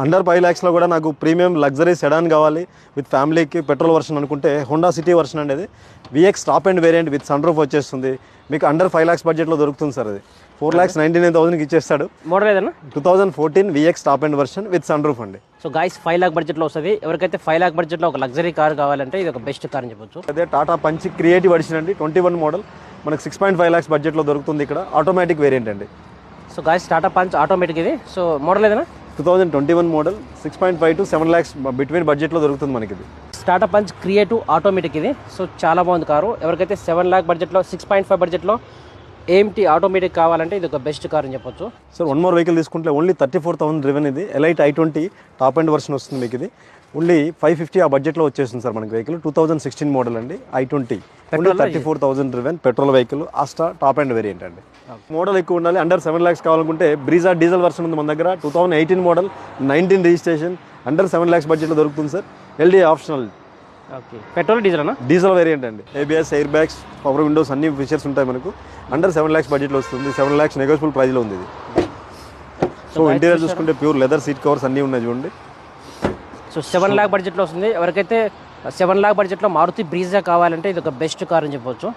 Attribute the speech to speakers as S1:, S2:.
S1: Under 5 lakhsలో కూడా నాకు ప్రీమియం లగ్జరీ సెడాన్ కావాలి విత్ ఫ్యామిలీకి పెట్రోల్ వర్షన్ అనుకుంటే హోండా సిటీ వర్షన్ అనేది VX top end variant with sun roof వచ్చేస్తుంది. మీకు అండర్ 5 lakhs బడ్జెట్లో దొరుకుతుంది సార్. అది 4,99,000కి ఇచ్చేస్తాడు.
S2: మోడల్ ఏదన్నా
S1: 2014 VX top end version with sun roof అండి.
S2: సో గాయస్ 5 lakh బడ్జెట్లో వస్తుంది. ఎవరికైతే 5 lakh బడ్జెట్లో ఒక లగ్జరీ కార్ కావాలంటే ఇది ఒక బెస్ట్ కార్ అని చెప్పొచ్చు.
S1: అదే టాటా పంచ్ క్రియేటివ్ ఎడిషన్ అండి. 21 మోడల్ మనకు 6.5 lakhs బడ్జెట్లో దొరుకుతుంది. ఇక్కడ ఆటోమేటిక్ వేరియంట్ అండి.
S2: So guys Tata punch automatic ఇది. సో మోడల్ ఏదైనా
S1: 2021 మోడల్ 6.5 to 7 lakhs బిట్వీన్ బడ్జెట్లో దొరుకుతుంది మనకి ఇది.
S2: టాటా పంచ్ క్రియేటివ్ ఆటోమేటిక్ ఇది. సో చాలా బాగుంది కారు. ఎవరికైతే 7 lakh బడ్జెట్లో 6.5 బడ్జెట్లో ఏఎంటీ ఆటోమేటిక్ కావాలంటే ఇది ఒక బెస్ట్ కార్ అని చెప్పొచ్చు.
S1: సార్ వన్ మోర్ వెహికల్ తీసుకుంటే ఓన్లీ 34,000 డ్రివెన్ ఇది elite i20 top end version వస్తుంది మీకు. ఇది ఓన్లీ 550 ఆ బడ్జెట్లో వచ్చేస్తుంది సార్ మనకి వెహికల్. 2016 మోడల్ అండి. i20 only 34,000 driven petrol vehicle. Asta top end variant అండి. మోడల్ ఎక్కువ ఉండాలి. అండర్ 7 lakhs కావాలనుకుంటే బ్రీజా డీజిల్ వర్షన్ ఉంది మన దగ్గర. 2018 మోడల్ 19 రిజిస్ట్రేషన్ అండర్ 7 lakhs బడ్జెట్లో దొరుకుతుంది sir. LD optional.
S2: Okay petrol diesel అన్న?
S1: డీజిల్ వేరియంట్ అండి. ABS air bags power Windows అన్ని ఫీచర్స్ ఉంటాయి మనకు. అండర్ 7 lakhs బడ్జెట్లో వస్తుంది. 7 lakhs నెగోషియబుల్ ప్రైస్లో ఉంది ఇది. సో ఇంటీరియర్ చూసుకుంటే ప్యూర్ లెదర్ సీట్ కవర్స్ అన్నీ ఉన్నాయి చూడండి.
S2: సో 7 lakh బడ్జెట్లో వస్తుంది. ఎవరికైతే 7 lakh బడ్జెట్లో మారుతి బ్రీజా కావాలంటే ఇది ఒక బెస్ట్ కార్ అని చెప్పొచ్చు.